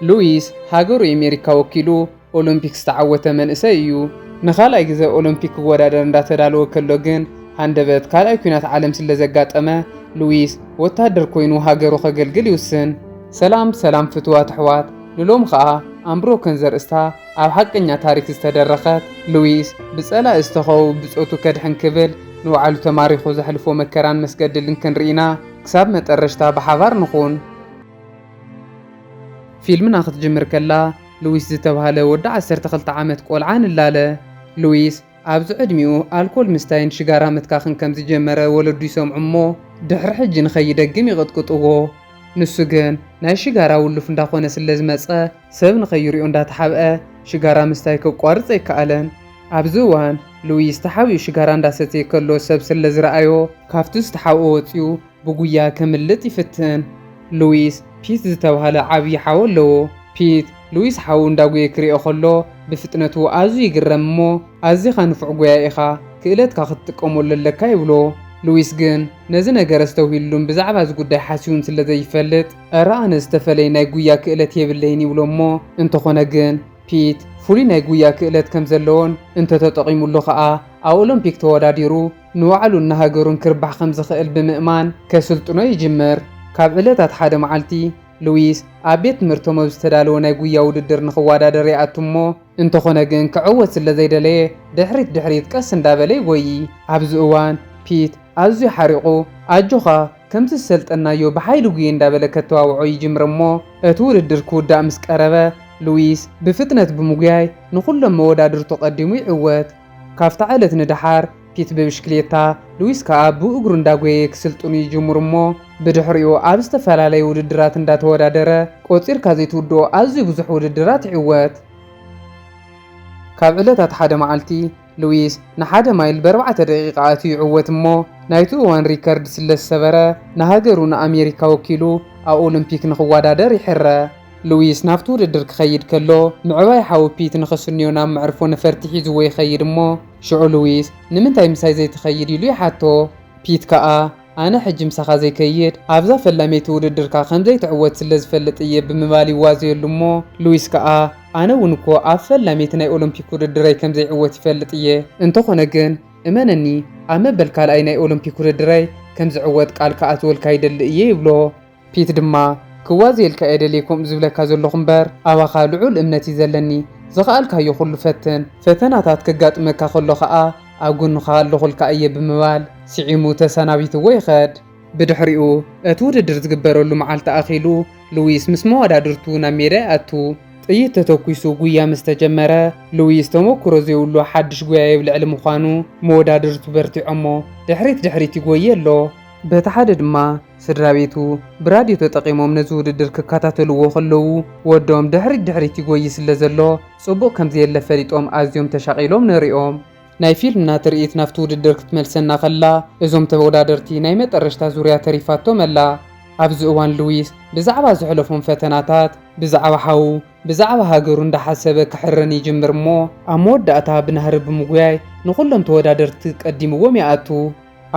ሉዊስ ሃገሩ ኣሜሪካ ወኪሉ ኦሎምፒክ ዝተዓወተ መንእሰይ እዩ። ንኻልኣይ ግዜ ኦሎምፒክ ክወዳደር እንዳተዳለወ ከሎ ግን ሃንደበት ካልኣይ ኩናት ዓለም ስለ ዘጋጠመ ሉዊስ ወታደር ኮይኑ ሃገሩ ከገልግል ይውስን። ሰላም ፍትዋት ኣሕዋት ንሎም ከዓ ኣምብሮከን ዘርእስታ ኣብ ሓቀኛ ታሪክ ዝተደረኸት ሉዊስ ብጸላእ ዝተኸው ብጾቱ ከድሕን ክብል ንባዕሉ ተማሪኹ ዘሕልፎ መከራን መስገድልን ክንርኢና ክሳብ መጠረሽታ ብሓባር ንኹን። ፊልምና ክትጅምር ከላ ሉዊስ ዝተባሃለ ወዲ 12 ዓመት ቆልዓ ንላለ። ሉዊስ ኣብዚ ዕድሚኡ ኣልኮል ምስታይን ሽጋራ ምትካኽን ከም ዝጀመረ ወለዱ ይሰምዑ እሞ ድሕሪ ሕጂ ንኸይደግም ይቕጥቅጥዎ። ንሱ ግን ናይ ሽጋራ ውሉፍ እንዳኾነ ስለ ዝመፀ ሰብ ንኸይሪኦ እንዳተሓብአ ሽጋራ ምስታይ ከቋርፅ ኣይከኣለን። ኣብዚ እዋን ሉዊስ ተሓቢኡ ሽጋራ እንዳሰተየ ከሎ ሰብ ስለ ዝረኣዮ ካብቲ ዝተሓብኦ ወፂኡ ብጉያ ከምልጥ ይፍትን። ሉዊስ ፒት ዝተባሃለ ዓብዪ ሓው ኣለዎ። ፒት ሉዊስ ሓው እንዳጉየ ክሪኦ ከሎ ብፍጥነቱ ኣዝዩ ይግረም እሞ ኣዝኻ ንፉዕ ጉያ ኢኻ ክእለትካ ክትጥቀመሉ ኣለካ ይብሎ። ሉዊስ ግን ነዚ ነገር ዝተውሂሉን ብዛዕባ እዚ ጉዳይ ሓሲቡን ስለ ዘይፈልጥ ኣረ ኣነ ዝተፈለየ ናይ ጉያ ክእለት የብለይን ይብሎ እሞ እንተኾነ ግን ፒት ፍሉይ ናይ ጉያ ክእለት ከም ዘለዎን እንተተጠቒሙሉ ከዓ ኣብ ኦሎምፒክ ተወዳዲሩ ንባዕሉን ንሃገሩን ክርባሕ ከም ዝኽእል ብምእማን ከስልጥኖ ይጅምር። ካብ ዕለታት ሓደ መዓልቲ ሉዊስ ኣብ ቤት ትምህርቶም ኣብ ዝተዳለወ ናይ ጉያ ውድድር ንኽወዳደር ይኣቱ እሞ እንተኾነ ግን ክዕወት ስለ ዘይደለየ ድሕሪት ቀስ እንዳበለ ይጎይ። ኣብዚ እዋን ፒት ኣዝዩ ሓሪቑ ኣጆኻ ከምቲ ዝሰልጠናዮ ብሓይሊ ጉየ እንዳበለ ከተዋውዖ ይጅምር እሞ እቲ ውድድር ክውዳእ ምስ ቀረበ ሉዊስ ብፍጥነት ብምጉያይ ንኹሎም መወዳድርቱ ቀዲሙ ይዕወት። ካብታ ዕለት ንድሓር ፒት ብብሽክሌታ ሉዊስ ከዓ ብእግሩ እንዳጎየ ክስልጥኑ ይጅምሩ እሞ ብድሕሪኡ ኣብ ዝተፈላለየ ውድድራት እንዳተወዳደረ ቆፂርካ ዘይትውድኦ ኣዝዩ ብዙሕ ውድድራት ይዕወት። ካብ ዕለታት ሓደ መዓልቲ ሉዊስ ንሓደ ማይል ብ4 ደቂቓ ኣትዩ ይዕወት እሞ ናይቲ እዋን ሪከርድ ስለ ዝሰበረ ንሃገሩ ንኣሜሪካ ወኪሉ ኣብ ኦሎምፒክ ንኽወዳደር ይሕረ። ሉዊስ ናብቲ ውድድር ክኸይድ ከሎ ምዕባይ ሓዊ ፒት ንኽስንዮ ናብ መዕርፎ ነፈርቲ ሒዝዎ ይኸይድ እሞ ሽዑ ሉዊስ ንምንታይ ምሳይ ዘይትኸይድ ኢሉ ይሓቶ። ፒት ከዓ ኣነ ሕጂ ምሳኻ ዘይከይድ ኣብዛ ፈላሜቲ ውድድርካ ከምዘይትዕወት ስለ ዝፈልጥ እየ ብምባል ይዋዘየሉ እሞ ሉዊስ ከዓ ኣነ እውን እኮ ኣብ ፈላሜቲ ናይ ኦሎምፒክ ውድድረይ ከምዘይዕወት ይፈልጥ እየ፣ እንተኾነ ግን እመነኒ ኣብ መበል ካልኣይ ናይ ኦሎምፒክ ውድድረይ ከምዝዕወት ቃል ከኣትወልካ ይደሊ እየ ይብሎ። ፒት ድማ ክዋዘየልካ የደልየ ከምኡ ዝብለካ ዘለኹ እምበር ኣባኻ ልዑል እምነት እዩ ዘለኒ፣ ዝኸኣልካዮ ኩሉ ፈትን፣ ፈተናታት ከጋጥመካ ከሎ ከዓ ኣብ ጎንኻ ኣለኹልካ እየ ብምባል ስዒሙ ተሰናቢትዎ ይኸድ። ብድሕሪኡ እቲ ውድድር ዝግበረሉ መዓልቲ ኣኺሉ ሉዊስ ምስ መወዳድርቱ ናብ ሜዳ ይኣቱ። ጥይት ተተኩሱ ጉያ ምስ ተጀመረ ሉዊስ ተሞክሮ ዘይብሉ ሓድሽ ጉያይ ብልዕሊ ምዃኑ መወዳድርቱ በርቲዖሞ ድሕሪት ይጎየ ኣሎ። በቲ ሓደ ድማ ስድራ ቤቱ ብራድዮ ተጠቒሞም ነዚ ውድድር ክከታተልዎ ከለዉ ወዶም ድሕሪት ይጎይ ስለ ዘሎ ጽቡቕ ከምዘየለ ፈሊጦም ኣዝዮም ተሻቒሎም ንሪኦም። ናይ ፊልምና ትርኢት ናብቲ ውድድር ክትመልሰና ከላ እዞም ተወዳደርቲ ናይ መጠረሽታ ዙርያ ተሪፋቶም ኣላ። ኣብዚ እዋን ሉዊስ ብዛዕባ ዝሕለፎም ፈተናታት፣ ብዛዕባ ሓዉ፣ ብዛዕባ ሃገሩ እንዳሓሰበ ክሕረን ይጅምር እሞ ኣብ መወዳእታ ብናህሪ ብምጉያይ ንኹሎም ተወዳደርቲ ቀዲምዎም ይኣቱ።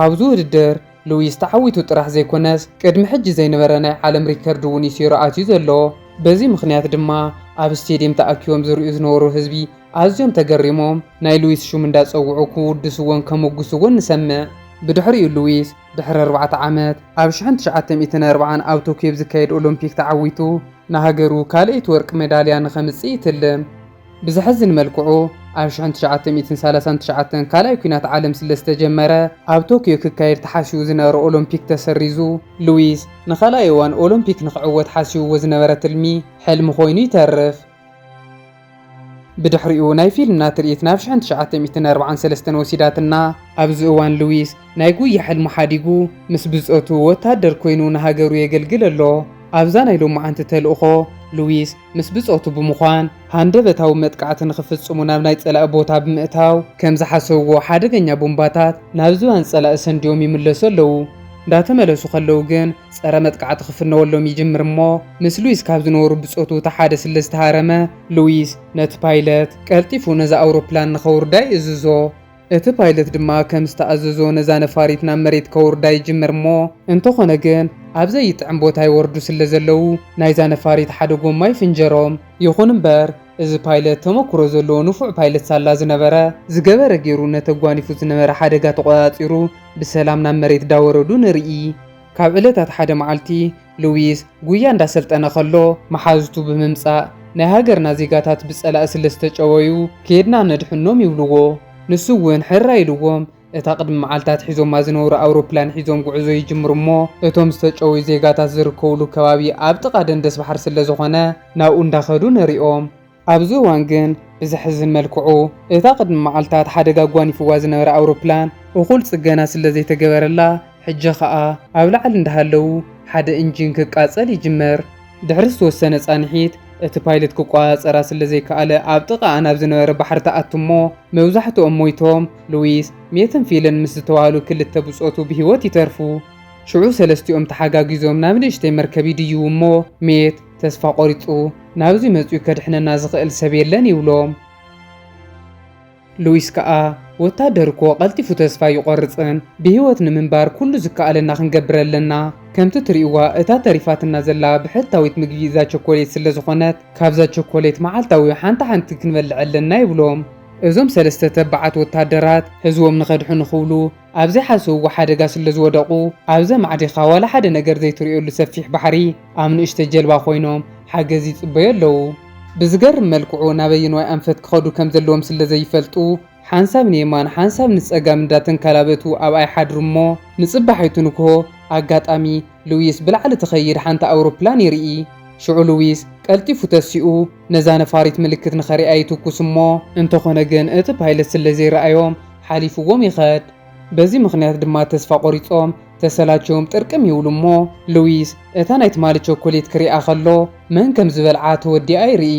ኣብዚ ውድድር ሉዊስ ተዓዊቱ ጥራሕ ዘይኮነስ ቅድሚ ሕጂ ዘይነበረ ናይ ዓለም ሪከርድ እውን ይሲሩ ኣትዩ ዘሎ። በዚ ምኽንያት ድማ ኣብ ስቴድየም ተኣኪቦም ዝሪኡ ዝነበሩ ህዝቢ ኣዝዮም ተገሪሞም ናይ ሉዊስ ሹም እንዳፀውዑ ክውድስዎን ከመጉስዎን ንሰምዕ። ብድሕሪኡ ሉዊስ ድሕሪ 4 ዓመት ኣብ 1940 ኣብ ቶኪዮ ዝካየድ ኦሎምፒክ ተዓዊቱ ንሃገሩ ካልአይቲ ወርቂ ሜዳልያ ንኸምፅእ ይትልም። ብዝሕዝን መልክዑ ኣብ 1939 ካልኣይ ኩናት ዓለም ስለ ዝተጀመረ ኣብ ቶኪዮ ክካየድ ተሓሲቡ ዝነበረ ኦሎምፒክ ተሰሪዙ ሉዊስ ንኻልኣይ እዋን ኦሎምፒክ ንኽዕወት ሓሲብዎ ዝነበረ ትልሚ ሕልሚ ኮይኑ ይተርፍ። ብድሕሪኡ ናይ ፊልምና ትርኢት ናብ 1943 ወሲዳትና ኣብዚ እዋን ሉዊስ ናይ ጉያ ሕልሙ ሓዲጉ ምስ ብፆቱ ወታደር ኮይኑ ንሃገሩ የገልግል ኣሎ። ኣብዛ ናይ ሎማዓንቲ ተልእኾ ሉዊስ ምስ ብፆቱ ብምዃን ሃንደበታዊ መጥቃዕቲ ንኽፍጽሙ ናብ ናይ ጸላእ ቦታ ብምእታው ከም ዝሓሰብዎ ሓደገኛ ቦምባታት ናብ ዝባን ጸላእ ሰንዲዮም ይምለሱ ኣለዉ። እንዳተመለሱ ከለዉ ግን ጸረ መጥቃዕቲ ክፍነወሎም ይጅምር እሞ ምስ ሉዊስ ካብ ዝነበሩ ብፆቱ ተሓደ ስለ ዝተሃረመ ሉዊስ ነቲ ፓይለት ቀልጢፉ ነዚ ኣውሮፕላን ንኸውርዳ ይእዝዞ። እቲ ፓይለት ድማ ከም ዝተኣዘዞ ነዛ ነፋሪት ናብ መሬት ከውርዳ ይጅምር እሞ እንተኾነ ግን ኣብ ዘይጥዕም ቦታ ይወርዱ ስለ ዘለው ናይዛ ነፋሪት ሓደ ጎማ ይፍንጀሮም። ይኹን እምበር እዚ ፓይለት ተመክሮ ዘለዎ ንፉዕ ፓይለት ሳላ ዝነበረ ዝገበረ ገይሩ ነተጓኒፉ ዝነበረ ሓደጋ ተቆፃፂሩ ብሰላም ናብ መሬት ዳወረዱ ንርኢ። ካብ ዕለታት ሓደ መዓልቲ ሉዊስ ጉያ እንዳሰልጠነ ከሎ መሓዝቱ ብምምጻእ ናይ ሃገርና ዜጋታት ብጸላእ ስለ ዝተጨወዩ ከድና ነድሕኖም ይብልዎ። ንሱ እውን ሕራ ኢልዎም እታ ቅድሚ መዓልታት ሒዞማ ዝነበሩ ኣውሮፕላን ሒዞም ጉዕዞ ይጅምሩ እሞ እቶም ዝተጨወዩ ዜጋታት ዝርከብሉ ከባቢ ኣብ ጥቓ ደንደስ ባሕሪ ስለ ዝኾነ ናብኡ እንዳኸዱ ንሪኦም። ኣብዚ እዋን ግን ብዘሕዝን መልክዑ እታ ቅድሚ መዓልታት ሓደጋ ጓኒፍዋ ዝነበረ ኣውሮፕላን እኹል ጽገና ስለ ዘይተገበረላ ሕጂ ኸኣ ኣብ ላዕሊ እንዳሃለው ሓደ እንጂን ክቃጸል ይጅመር። ድሕሪ ዝተወሰነ ጻንሒት እቲ ፓይለት ክቋፀራ ስለ ዘይከኣለ ኣብ ጥቓ ናብ ዝነበረ ባሕሪ ተኣቱ እሞ መብዛሕትኦም ሞይቶም ሉዊስ ሜትን ፊልን ምስ ዝተባሃሉ ክልተ ብጾቱ ብሂወት ይተርፉ። ሽዑ ሰለስቲኦም ተሓጋጊዞም ናብ ንእሽተይ መርከብ ይድይቡ እሞ ሜት ተስፋ ቆሪጹ ናብዚ መጽኡ ከድሕነና ዝኽእል ሰብ የለን ይብሎም። ሉዊስ ከዓ ወታደር እኮ ቀልጢፉ ተስፋ ይቆርጽን ብሂወት ንምንባር ኩሉ ዝከኣለና ክንገብር ኣለና ከምቲ ትርእይዋ እታ ተሪፋትና ዘላ ብሕታዊት ምግቢ እዛ ቸኮሌት ስለ ዝኾነት ካብዛ ቸኮሌት መዓልታዊ ሓንቲ ክንበልዕ ኣለና ይብሎም። እዞም ሰለስተ ተባዓት ወታደራት ህዝቦም ንኸድሑ ንኽብሉ ኣብ ዘይሓሰብዎ ሓደጋ ስለ ዝወደቑ ኣብዘ ማዕዲኻ ዋላ ሓደ ነገር ዘይትርእየሉ ሰፊሕ ባሕሪ ኣብ ንእሽተ ጀልባ ኮይኖም ሓገዝ ይጽበዩ ኣለዉ። ብዝገርም መልክዑ ናበይንዋይ ኣንፈት ክኸዱ ከም ዘለዎም ስለ ዘይፈልጡ ሓንሳብ ንየማን ሓንሳብ ንጸጋም እንዳተንከላበቱ ኣብ ኣይሓድሩ እሞ ንጽባሒቱ ንክሆ ኣጋጣሚ ሉዊስ ብላዕሊ ትኸይድ ሓንቲ ኣውሮፕላን ይርኢ። ሽዑ ሉዊስ ቀልጢፉ ተሲኡ ነዛ ነፋሪት ምልክት ንኸሪኣ ይትኩስ እሞ እንተኾነ ግን እቲ ፓይለት ስለ ዘይረኣዮም ሓሊፍዎም ይኸድ። በዚ ምኽንያት ድማ ተስፋ ቆሪጾም ተሰላቸዎም ጥርቅም ይብሉ እሞ ሉዊስ እታ ናይ ትማሊ ቸኮሌት ክሪኣ ከሎ መን ከም ዝበልዓ ተወዲኣ ይርኢ።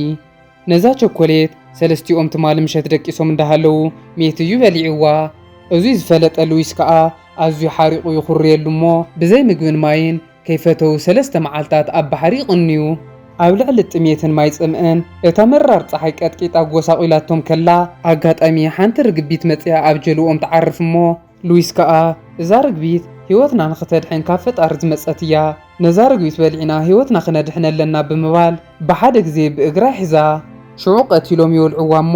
ነዛ ቸኮሌት ሰለስቲኦም ትማሊ ምሸት ደቂሶም እንዳሃለው ሜት እዩ በሊዕዋ። እዙይ ዝፈለጠ ሉዊስ ከዓ ኣዝዩ ሓሪቑ ይኹርየሉ እሞ ብዘይ ምግብን ማይን ከይፈተው 3 መዓልታት ኣብ ባሕሪ ይቕንዩ። ኣብ ልዕሊ ጥሜትን ማይ ጽምእን እታ መራር ፀሓይ ቀጥቂጣ ጎሳቂላቶም ከላ ኣጋጣሚ ሓንቲ ርግቢት መጽያ ኣብ ጀልኦም ተዓርፍ እሞ ሉዊስ ከዓ እዛ ርግቢት ህይወትና ንኽተድሕን ካብ ፈጣሪ ዝመጸት እያ ነዛ ርግቢት በሊዕና ህይወትና ክነድሕን ኣለና ብምባል ብሓደ ግዜ ብእግራ ሒዛ ሽዑ ቀቲሎም ይወልዕዋ እሞ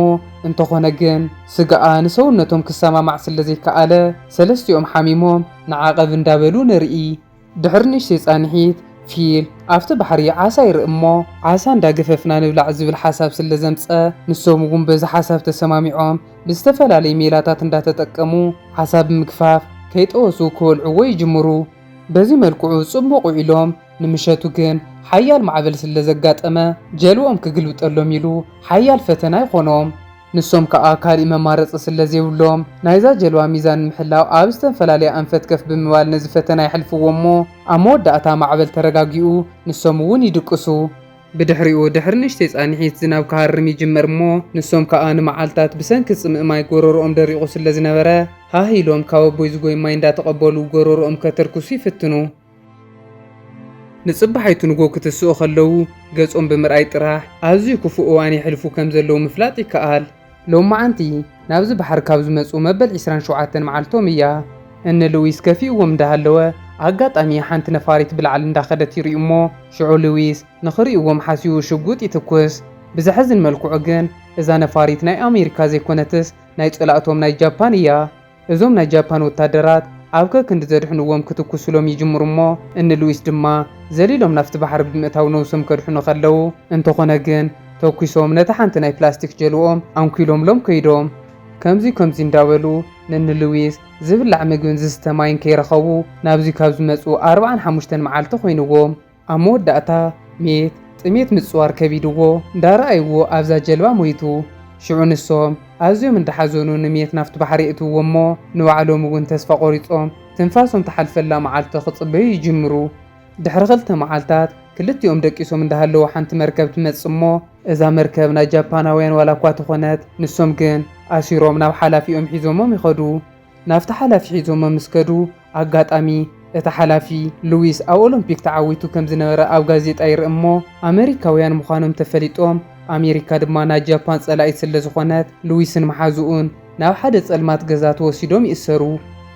እንተኾነ ግን ስጋኣ ንሰውነቶም ክሰማማዕ ስለ ዘይከኣለ ሰለስቲኦም ሓሚሞም ንዓቐብ እንዳበሉ ንርኢ። ድሕሪ ንእሽተይ ጻንሒት ፊል ኣብቲ ባሕሪ ዓሳ ይርኢ እሞ ዓሳ እንዳገፈፍና ንብላዕ ዝብል ሓሳብ ስለ ዘምፀ ንሶም እውን በዚ ሓሳብ ተሰማሚዖም ብዝተፈላለዩ ሜላታት እንዳተጠቀሙ ዓሳ ብምግፋፍ ከይጠወሱ ክወልዕዎ ይጅምሩ። በዚ መልክዑ ጽቡቕ ኢሎም ንምሸቱ ግን ሓያል ማዕበል ስለ ዘጋጠመ ጀልቦኦም ክግልብጠሎም ኢሉ ሓያል ፈተና ይኾኖም። ንሶም ከዓ ካልእ መማረፂ ስለ ዘይብሎም ናይዛ ጀልባ ሚዛን ንምሕላው ኣብ ዝተፈላለየ ኣንፈት ከፍ ብምባል ነዚ ፈተና ይሕልፍዎ እሞ ኣብ መወዳእታ ማዕበል ተረጋጊኡ ንሶም እውን ይድቅሱ። ብድሕሪኡ ድሕሪ ንእሽተይ ጻንሒት ዝናብ ክሃርም ይጅመር እሞ ንሶም ከዓ ንመዓልታት ብሰንኪ ጽምኢ ማይ ጎረሮኦም ደሪቑ ስለ ዝነበረ ሃህ ኢሎም ካብ ኣቦይ ዝጎይ ማይ እንዳተቐበሉ ጎረሮኦም ከተርክሱ ይፍትኑ። ንጽባሒቱ ንጎ ክትስኡ ከለዉ ገጾም ብምርኣይ ጥራሕ ኣዝዩ ክፉእ እዋን ይሕልፉ ከም ዘለዉ ምፍላጥ ይከኣል። ሎም መዓንቲ ናብዚ ባሕሪ ካብ ዝመፁ መበል 27 መዓልቶም እያ። እነ ሉዊስ ከፊእዎም እንዳሃለወ ኣጋጣሚ ሓንቲ ነፋሪት ብላዕሊ እንዳኸደት ይርኢ እሞ ሽዑ ሉዊስ ንኽሪእዎም ሓሲቡ ሽጉጥ ይትኩስ። ብዘሕዝን መልክዑ ግን እዛ ነፋሪት ናይ ኣሜሪካ ዘይኮነትስ ናይ ጸላእቶም ናይ ጃፓን እያ። እዞም ናይ ጃፓን ወታደራት ኣብ ከክንዲ ዘድሕንዎም ክትኩስሎም ይጅምሩ እሞ እነ ሉዊስ ድማ ዘሊሎም ናፍቲ ባሕሪ ብምእታው ነውሶም ከድሕኑ ከለዉ እንተኾነ ግን ተኩሶም ነቲ ሓንቲ ናይ ፕላስቲክ ጀልቦኦም ኣንኪሎምሎም ከይዶም። ከምዚ እንዳበሉ ነን ሉዊስ ዝብላዕ ምግብን ዝስተ ማይን ከይረኸቡ ናብዚ ካብ ዝመፁ 45 መዓልቲ ኮይንዎም። ኣብ መወዳእታ ሜት ጥሜት ምጽዋር ከቢድዎ እንዳረኣይዎ ኣብዛ ጀልባ ሞይቱ። ሽዑ ንሶም ኣዝዮም እንዳሓዘኑ ንሜት ናፍቲ ባሕሪ እትዎ እሞ ንባዕሎም እውን ተስፋ ቆሪጾም ትንፋሶም ተሓልፈላ መዓልቲ ክጽበዩ ይጅምሩ። ድሕሪ 2 መዓልታት ክልቲኦም ደቂሶም እንዳሃለዉ ሓንቲ መርከብ ትመጽእ እሞ እዛ መርከብ ናይ ጃፓናውያን ዋላ እኳ ትኾነት ንሶም ግን ኣሲሮም ናብ ሓላፊኦም ሒዞሞም ይኸዱ። ናብቲ ሓላፊ ሒዞሞም ምስ ከዱ ኣጋጣሚ እቲ ሓላፊ ሉዊስ ኣብ ኦሎምፒክ ተዓዊቱ ከም ዝነበረ ኣብ ጋዜጣ ይርኢ እሞ ኣሜሪካውያን ምዃኖም ተፈሊጦም ኣሜሪካ ድማ ናይ ጃፓን ጸላኢት ስለ ዝኾነት ሉዊስን መሓዙኡን ናብ ሓደ ጸልማት ገዛ ተወሲዶም ይእሰሩ።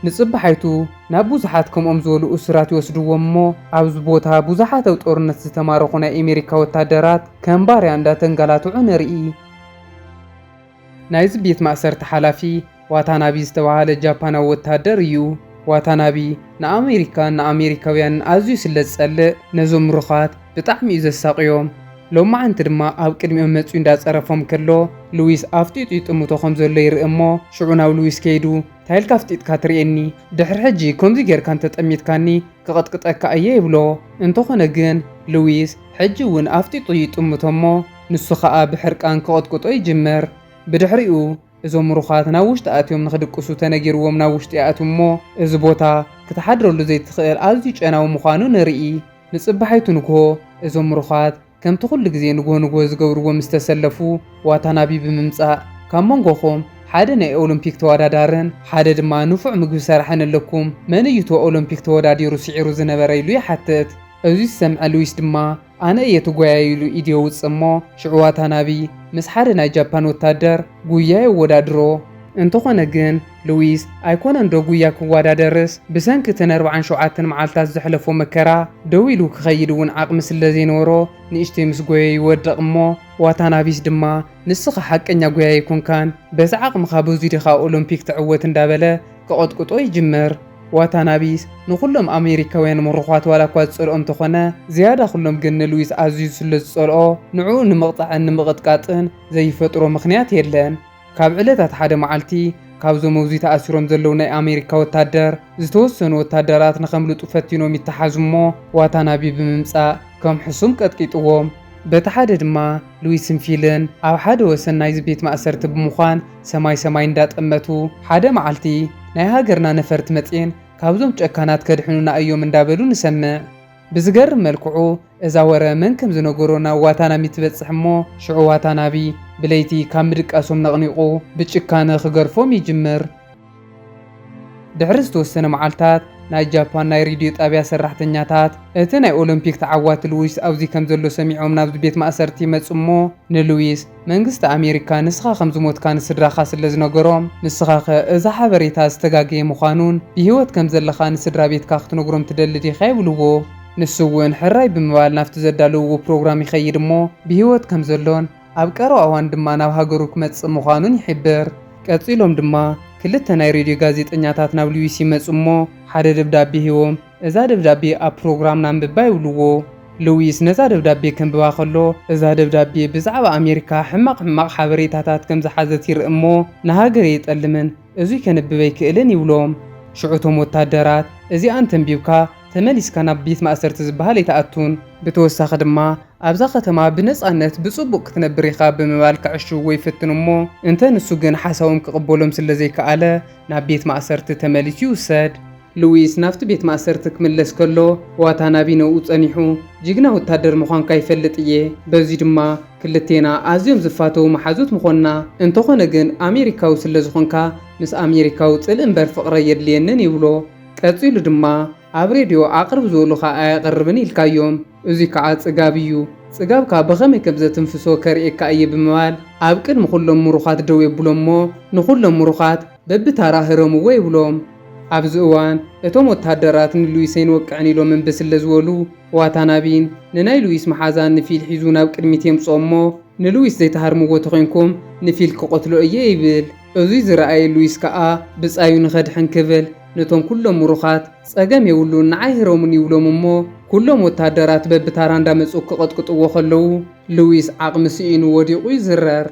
ንጽባሓይቱ ናብ ብዙሓት ከምኦም ዝበሉ እስራት ይወስድዎም እሞ ኣብዚ ቦታ ብዙሓት ኣብ ጦርነት ዝተማረኹ ናይ ኣሜሪካ ወታደራት ከም ባርያ እንዳተንገላትዑ ንርኢ። ናይዚ ቤት ማእሰርቲ ሓላፊ ዋታናቢ ዝተባሃለ ጃፓናዊ ወታደር እዩ። ዋታናቢ ንኣሜሪካን ንኣሜሪካውያንን ኣዝዩ ስለ ዝጸልእ ነዞም ምሩኻት ብጣዕሚ እዩ ዘሳቕዮም። ሎማዓንቲ ድማ ኣብ ቅድሚኦም መፅኡ እንዳፀረፎም ከሎ ሉዊስ ኣፍጢጡ ይጥምቶ ከም ዘሎ ይርኢ እሞ ሽዑ ናብ ሉዊስ ከይዱ ታይልካ ኣፍጢጥካ ትርኤኒ ድሕሪ ሕጂ ከምዚ ጌርካ እንተጠሚትካኒ ክቐጥቅጠካ እየ ይብሎ። እንተኾነ ግን ሉዊስ ሕጂ እውን ኣፍጢጡ ይጥምቶ እሞ ንሱ ከዓ ብሕርቃን ክቐጥቅጦ ይጅመር። ብድሕሪኡ እዞም ምሩኻት ናብ ውሽጢ ኣትዮም ንኽድቅሱ ተነጊርዎም ናብ ውሽጢ ይኣትዉ እሞ እዚ ቦታ ክትሓድረሉ ዘይትኽእል ኣዝዩ ጨናዊ ምዃኑ ንርኢ። ንጽባሓይቱ ንግሆ እዞም ምሩኻት ከምቲ ኩሉ ግዜ ንግሆ ዝገብርዎ ምስ ተሰለፉ ዋታናቢ ብምምጻእ ካብ መንጎኹም ሓደ ናይ ኦሎምፒክ ተወዳዳርን ሓደ ድማ ንፉዕ ምግቢ ሰርሐን ኣለኩም መን እዩ እቲ ኦሎምፒክ ተወዳዲሩ ስዒሩ ዝነበረ ኢሉ ይሓትት። እዚ ዝሰምዐ ሉዊስ ድማ ኣነ እየ ትጎያይ ኢሉ ኢድ የውፅእ እሞ ሽዑ ዋታናቢ ምስ ሓደ ናይ ጃፓን ወታደር ጉያ የወዳድሮ። እንተኾነ ግን ሉዊስ ኣይኮነን ዶ ጉያ ክወዳደርስ ብሰንኪ እተን 47 መዓልታት ዘሕለፎ መከራ ደው ኢሉ ክኸይድ እውን ዓቕሚ ስለ ዘይነበሮ ንእሽተይ ምስ ጎየ ይወድቕ እሞ ዋታናቢስ ድማ ንስኻ ሓቀኛ ጎያ ይኮንካን በዚ ዓቕምኻ በዙ ዲኻ ኦሎምፒክ ትዕወት እንዳበለ ክቐጥቅጦ ይጅመር። ዋታናቢስ ንኩሎም ኣሜሪካውያን ምሩኻት ዋላ እኳ ዝጸልኦም እንተኾነ ዝያዳ ኩሎም ግን ንሉዊስ ኣዝዩ ስለ ዝጸልኦ ንዕኡ ንምቕጣዕን ንምቕጥቃጥን ዘይፈጥሮ ምኽንያት የለን። ካብ ዕለታት ሓደ መዓልቲ ካብዞም ኣብዚ ተኣሲሮም ዘለው ናይ ኣሜሪካ ወታደር ዝተወሰኑ ወታደራት ንኸምልጡ ፈቲኖም ይተሓዙ እሞ ዋታናቢ ብምምጻእ ከም ሕሱም ቀጥቂጥዎም። በቲ ሓደ ድማ ሉዊስን ፊልን ኣብ ሓደ ወሰን ናይዚ ቤት ማእሰርቲ ብምዃን ሰማይ እንዳጠመቱ ሓደ መዓልቲ ናይ ሃገርና ነፈርቲ መጽን ካብዞም ጨካናት ከድሕኑና እዮም እንዳበሉ ንሰምዕ። ብዝገርም መልክዑ እዛ ወረ መን ከም ዝነገሮ ናብ ዋታናቢ ትበጽሕ እሞ ሽዑ ዋታናቢ ብለይቲ ካብ ምድቃሶም ነቕኒቑ ብጭካነ ክገርፎም ይጅምር። ድሕሪ ዝተወሰነ መዓልታት ናይ ጃፓን ናይ ሬድዮ ጣብያ ሰራሕተኛታት እቲ ናይ ኦሎምፒክ ተዓዋቲ ሉዊስ ኣብዚ ከም ዘሎ ሰሚዖም ናብዚ ቤት ማእሰርቲ ይመጹ እሞ ንሉዊስ መንግስቲ ኣሜሪካ ንስኻ ከም ዝሞትካ ንስድራኻ ስለ ዝነገሮም ንስኻ ኸ እዛ ሓበሬታ ዝተጋገየ ምዃኑን ብሂወት ከም ዘለኻ ንስድራ ቤትካ ክትነግሮም ትደሊ ዲኻ ይብልዎ። ንሱ እውን ሕራይ ብምባል ናብቲ ዘዳለውዎ ፕሮግራም ይኸይድ እሞ ብሂወት ከም ዘሎን ኣብ ቀረባ እዋን ድማ ናብ ሃገሩ ክመጽእ ምዃኑን ይሕብር። ቀጺሎም ድማ ክልተ ናይ ሬድዮ ጋዜጠኛታት ናብ ሉዊስ ይመጹ እሞ ሓደ ደብዳቤ ሂቦም እዛ ደብዳቤ ኣብ ፕሮግራምና አንብባ ይብልዎ። ሉዊስ ነዛ ደብዳቤ ከንብባ ከሎ እዛ ደብዳቤ ብዛዕባ ኣሜሪካ ሕማቕ ሓበሬታታት ከም ዝሓዘት ይርኢ እሞ ንሃገር የጠልምን እዙይ ከንብበ ይክእልን ይብሎም። ሽዑቶም ወታደራት እዚኣን ተንቢብካ ተመሊስካ ናብ ቤት ማእሰርቲ ዝበሃል ይተኣቱን ብተወሳኺ ድማ ኣብዛ ከተማ ብነፃነት ብጽቡቕ ክትነብር ኢኻ ብምባል ክዕሽው ወይ ፍትን እሞ እንተ ንሱ ግን ሓሳቦም ክቕበሎም ስለ ዘይከኣለ ናብ ቤት ማእሰርቲ ተመሊሱ ይውሰድ። ሉዊስ ናብቲ ቤት ማእሰርቲ ክምለስ ከሎ ዋታናቢ ነብኡ ጸኒሑ ጅግና ወታደር ምዃንካ ይፈልጥ እየ በዚ ድማ ክልቴና ኣዝዮም ዝፋተው መሓዙት ምኾንና እንተኾነ ግን ኣሜሪካዊ ስለ ዝኾንካ ምስ ኣሜሪካዊ ጽልእ እምበር ፍቕረ የድልየንን ይብሎ። ቀጺሉ ድማ ኣብ ሬድዮ ኣቕርብ ዝበሉኻ ኣያቐርብን ኢልካዮም እዙይ ከዓ ጽጋብ እዩ ጽጋብካ ብኸመይ ከም ዘትንፍሶ ከርእየካ እየ ብምባል ኣብ ቅድሚ ኩሎም ምሩኻት ደው የብሎም እሞ ንኩሎም ምሩኻት በብታራ ህረምዎ ይብሎም። ኣብዚ እዋን እቶም ወታደራት ንሉዊስ ኣይንወቅዕን ኢሎም እምቢ ስለ ዝበሉ ዋታናቢን ንናይ ሉዊስ መሓዛን ንፊል ሒዙ ናብ ቅድሚት የምጽኦ እሞ ንሉዊስ ዘይተሃርምዎ ተኾንኩም ንፊል ክቆትሎ እየ ይብል። እዙይ ዝረኣየ ሉዊስ ከዓ ብጻዩ ንኸድሕን ክብል ነቶም ኩሎም ምሩኻት ጸገም የብሉን ንዓይ ህረሙን ይብሎም እሞ ኩሎም ወታደራት በብታራ እንዳመጹ ክቐጥቅጥዎ ከለዉ ሉዊስ ዓቕሚ ስኢኑ ወዲቑ ይዝረር።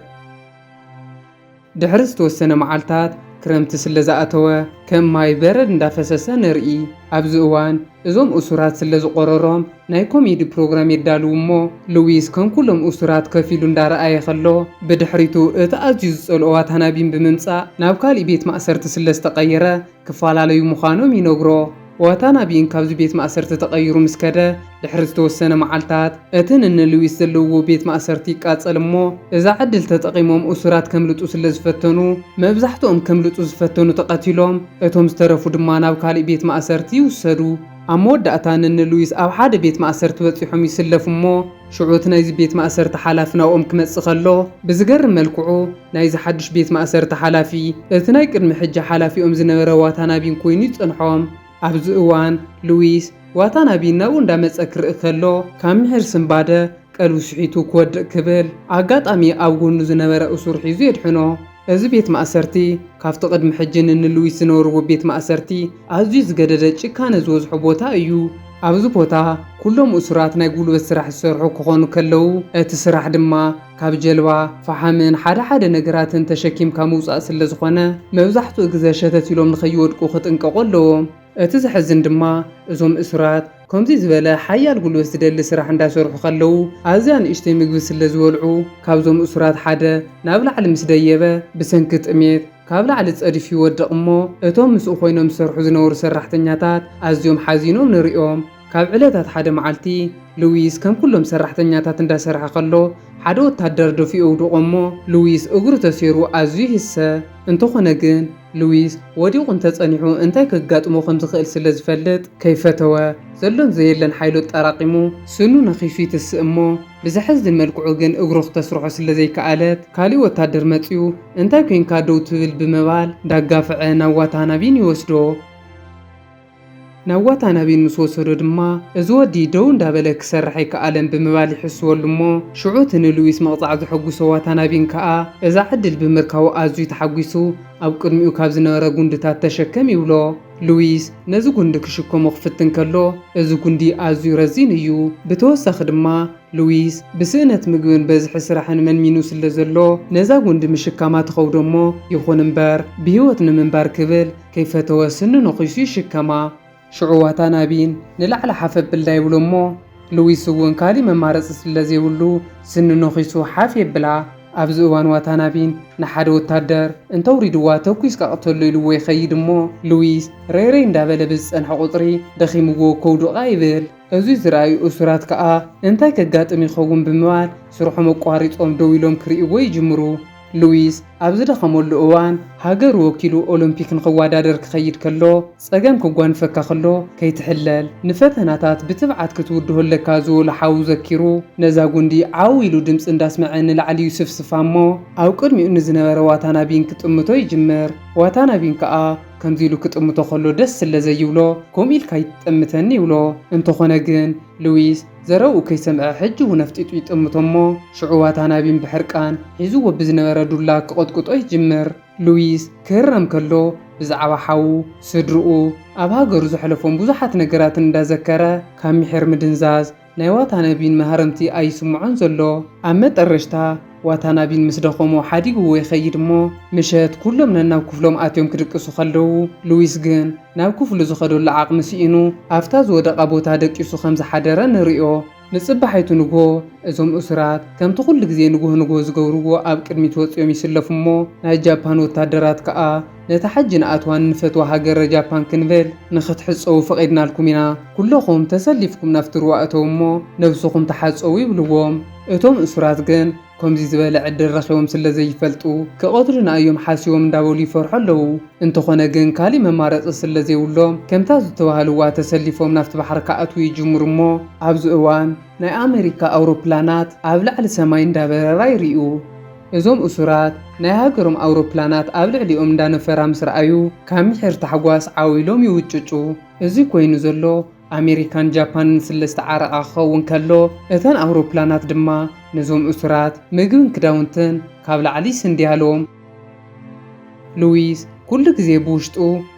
ድሕሪ ዝተወሰነ መዓልታት ክረምቲ ስለ ዝኣተወ ከም ማይ በረድ እንዳፈሰሰ ንርኢ። ኣብዚ እዋን እዞም እሱራት ስለ ዝቆረሮም ናይ ኮሜዲ ፕሮግራም የዳልው እሞ ሉዊስ ከም ኩሎም እሱራት ከፍ ኢሉ እንዳረኣየ ከሎ ብድሕሪቱ እቲ ኣዝዩ ዝጸልኦ ዋታናቢን ብምምጻእ ናብ ካሊእ ቤት ማእሰርቲ ስለ ዝተቐየረ ክፈላለዩ ምዃኖም ይነግሮ። ዋታናቢን ካብዚ ቤት ማእሰርቲ ተቐይሩ ምስ ከደ ድሕሪ ዝተወሰነ መዓልታት እቲ ንሉዊስ ዘለውዎ ቤት ማእሰርቲ ይቃጸል እሞ እዛ ዕድል ተጠቒሞም እሱራት ከምልጡ ስለ ዝፈተኑ መብዛሕትኦም ከምልጡ ዝፈተኑ ተቐቲሎም እቶም ዝተረፉ ድማ ናብ ካሊእ ቤት ማእሰርቲ ይውሰዱ። ኣብ መወዳእታ ንሉዊስ ኣብ ሓደ ቤት ማእሰርቲ በፂሖም ይስለፉ እሞ ሽዑት ናይዚ ቤት ማእሰርቲ ሓላፊ ናብኦም ክመጽእ ከሎ ብዝገርም መልክዑ ናይዚ ሓድሽ ቤት ማእሰርቲ ሓላፊ እቲ ናይ ቅድሚ ሕጂ ሓላፊኦም ዝነበረ ዋታናቢን ኮይኑ ይጸንሖም። ኣብዚ እዋን ሉዊስ ዋታናቢ ናብኡ እንዳመጸ ክርኢ ከሎ ካብ ምሕር ስምባደ ቀልቡ ስሒቱ ክወድቕ ክብል ኣጋጣሚ ኣብ ጎኑ ዝነበረ እሱር ሒዙ የድሕኖ። እዚ ቤት ማእሰርቲ ካብቲ ቅድሚ ሕጂ ንሉዊስ ዝነበርዎ ቤት ማእሰርቲ ኣዝዩ ዝገደደ ጭካነ ዝበዝሖ ቦታ እዩ። ኣብዚ ቦታ ኩሎም እሱራት ናይ ጉልበት ስራሕ ዝሰርሑ ክኾኑ ከለዉ እቲ ስራሕ ድማ ካብ ጀልባ ፈሓምን ሓደ ነገራትን ተሸኪምካ ምውፃእ ስለ ዝኾነ መብዛሕትኡ ግዜ ሸተት ኢሎም ንኸይወድቁ ክጥንቀቑ ኣለዎም። እቲ ዘሕዝን ድማ እዞም እሱራት ከምዚ ዝበለ ሓያል ጉልበት ዝደሊ ስራሕ እንዳሰርሑ ከለዉ ኣዝያ ንእሽተይ ምግቢ ስለ ዝበልዑ ካብዞም እሱራት ሓደ ናብ ላዕሊ ምስ ደየበ ብሰንኪ ጥሜት ካብ ላዕሊ ጸዲፉ ይወድቕ እሞ እቶም ምስኡ ኮይኖም ዝሰርሑ ዝነበሩ ሰራሕተኛታት ኣዝዮም ሓዚኖም ንሪኦም። ካብ ዕለታት ሓደ መዓልቲ ሉዊስ ከም ኩሎም ሰራሕተኛታት እንዳሰርሐ ከሎ ሓደ ወታደር ደፊኡ ውድቆ እሞ ሉዊስ እግሩ ተሰይሩ ኣዝዩ ይህሰ። እንተኾነ ግን ሉዊስ ወዲቑ እንተጸኒሑ እንታይ ከጋጥሞ ከም ዝኽእል ስለ ዝፈልጥ ከይፈተወ ዘሎን ዘየለን ሓይሎት ጠራቂሙ ስኑ ነኺሱ ይትስእ እሞ ብዘሕዝን መልክዑ ግን እግሩ ክተስርሖ ስለ ዘይከኣለት ካሊእ ወታደር መጺኡ እንታይ ኮንካ ደው ትብል ብምባል እንዳጋፍዐ ናብ ዋታናቢን ይወስዶ። ናብ ዋታናቢን ምስ ወሰዶ ድማ እዚ ወዲ ደው እንዳበለ ክሰርሕ ኣይከኣለን ብምባል ይሕስወሉ እሞ ሽዑት ንሉዊስ መቕፃዕ ዘሐጉሶ ዋታናቢን ከዓ እዛ ዕድል ብምርካቡ ኣዝዩ ተሓጒሱ ኣብ ቅድሚኡ ካብ ዝነበረ ጉንድታት ተሸከም ይብሎ። ሉዊስ ነዚ ጉንዲ ክሽከሞ ክፍትን ከሎ እዚ ጉንዲ ኣዝዩ ረዚን እዩ። ብተወሳኺ ድማ ሉዊስ ብስእነት ምግብን በዝሒ ስራሕን መንሚኑ ስለ ዘሎ ነዛ ጉንዲ ምሽካማ ትኸውዶ እሞ ይኹን እምበር ብሂወት ንምንባር ክብል ከይፈተወ ስኑ ነኺሱ ይሽከማ። ሽዑ ዋታናቢን ንላዕሊ ሓፈብላ ይብሎ እሞ ሉዊስ እውን ካሊእ መማረፂ ስለ ዘይብሉ ስኑ ነኺሱ ሓፍ የብላ። ኣብዚ እዋን ዋታናቢን ንሓደ ወታደር እንተውሪድዋ ተኩስካ ቅተሎ ኢልዎ ይኸይድ እሞ ሉዊስ ረይረይ እንዳበለ ብዝፀንሐ ቁፅሪ ደኺምዎ ከውድቓ ይብል። እዚ ዝረኣዩ እሱራት ከዓ እንታይ ከጋጥም ይኸውን ብምባል ስርሖም ኣቋሪፆም ደው ኢሎም ክሪእዎ ይጅምሩ። ሉዊስ ኣብ ዝደኸመሉ እዋን ሃገር ወኪሉ ኦሎምፒክ ንኽወዳደር ክኸይድ ከሎ ፀገም ክጓንፈካ ከሎ ከይትሕለል ንፈተናታት ብትብዓት ክትውድሆለካ ዝበሎ ሓው ዘኪሩ ነዛ ጉንዲ ዓው ኢሉ ድምፂ እንዳስመዐ ንላዕሊ ይስፍስፋ እሞ ኣብ ቅድሚኡ ንዝነበረ ዋታናቢን ክጥምቶ ይጅምር። ዋታናቢን ከዓ ከምዚ ኢሉ ክጥምቶ ከሎ ደስ ስለ ዘይብሎ ከምኡ ኢልካ ይጥምተኒ ይብሎ። እንተኾነ ግን ሉዊስ ዘረብኡ ከይሰምዐ ሕጂ እውን ኣፍጢጡ ይጥምቶ እሞ ሽዑ ዋታናቢን ብሕርቃን ሒዙዎ ብዝነበረ ዱላ ክቆጥቁጦ ይጅምር። ሉዊስ ክህረም ከሎ ብዛዕባ ሓዉ ስድርኡ ኣብ ሃገሩ ዘሕለፎም ብዙሓት ነገራትን እንዳዘከረ ካብ ምሕር ምድንዛዝ ናይ ዋታናቢን መሃረምቲ ኣይስምዖን ዘሎ። ኣብ መጠረሽታ ዋታናቢን ምስ ደኸሞ ሓዲግዎ ይኸይድ እሞ ምሸት ኩሎም ነናብ ክፍሎም ኣትዮም ክድቅሱ ከለዉ ሉዊስ ግን ናብ ክፍሉ ዝኸደሉ ዓቕሚ ስኢኑ ኣፍታ ዝወደቓ ቦታ ደቂሱ ከም ዝሓደረ ንሪኦ። ንጽባሐይቱ ንግሆ እዞም እሱራት ከምቲ ኩሉ ግዜ ንግሆ ዝገብርዎ ኣብ ቅድሚት ወፂኦም ይስለፉ እሞ ናይ ጃፓን ወታደራት ከዓ ነታ ሓጂ ንኣትዋን ንፈትዋ ሃገረ ጃፓን ክንብል ንኽትሕፀቡ ፈቒድናልኩም ኢና፣ ኩለኹም ተሰሊፍኩም ናፍቲ ሩባ እተው እሞ ነብስኹም ተሓፀቡ ይብልዎም። እቶም እሱራት ግን ከምዚ ዝበለ ዕድል ረኺቦም ስለ ዘይፈልጡ ክቐትሉና እዮም ሓሲቦም እንዳበሉ ይፈርሑ ኣለዉ። እንተኾነ ግን ካሊእ መማረፂ ስለ ዘይብሎም ከምታ ዝተባሃልዋ ተሰሊፎም ናፍቲ ባሕሪ ክኣትዉ ይጅምሩ እሞ ኣብዚ እዋን ናይ ኣሜሪካ ኣውሮፕላናት ኣብ ላዕሊ ሰማይ እንዳበረራ ይርኡ። እዞም እሱራት ናይ ሃገሮም ኣውሮፕላናት ኣብ ልዕሊኦም እንዳነፈራ ምስ ረኣዩ ካብ ምሕር ታሕጓስ ዓዊሎም ይውጭጩ። እዚ ኮይኑ ዘሎ ኣሜሪካን ጃፓንን ስለ ዝተዓረቓ ክኸውን ከሎ እተን ኣውሮፕላናት ድማ ነዞም እሱራት ምግብን ክዳውንትን ካብ ላዕሊ ይስንድያሎም። ሉዊስ ኩሉ ግዜ ብውሽጡ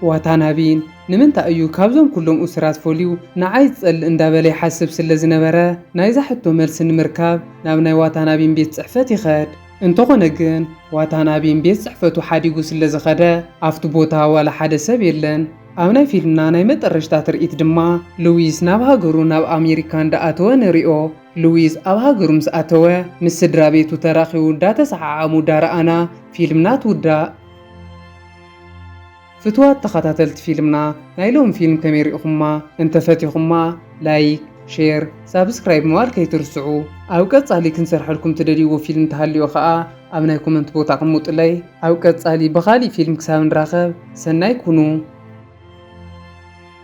ዋታናቢን ንምንታይ እዩ ካብዞም ኩሎም እሱራት ፈልዩ ንዓይ ዝፀልእ እንዳበለ ይሓስብ ስለ ዝነበረ ናይዛ ሕቶ መልሲ ንምርካብ ናብ ናይ ዋታናቢን ቤት ፅሕፈት ይኸድ። እንተኾነ ግን ዋታናቢን ቤት ፅሕፈቱ ሓዲጉ ስለ ዝኸደ ኣብቲ ቦታ ዋላ ሓደ ሰብ የለን። ኣብ ናይ ፊልምና ናይ መጠረሽታ ትርኢት ድማ ሉዊስ ናብ ሃገሩ ናብ ኣሜሪካ እንዳኣተወ ንሪኦ። ሉዊስ ኣብ ሃገሩ ምስ ኣተወ ምስ ስድራ ቤቱ ተራኺቡ እንዳተሰዓዓሙ ዳረኣና ፊልምና ትውዳእ። ፍትዋት ተኸታተልቲ ፊልምና ናይ ሎም ፊልም ከመይ ሪኢኹማ? እንተፈቲኹማ ላይክ፣ ሼር፣ ሳብስክራይብ ምባል ከይትርስዑ። ኣብ ቀጻሊ ክንሰርሐልኩም ትደልይዎ ፊልም ተሃልዮ ከዓ ኣብ ናይ ኮመንት ቦታ ቅሙጡለይ። ኣብ ቀጻሊ ብኻሊእ ፊልም ክሳብ ንራኸብ ሰናይ ኩኑ።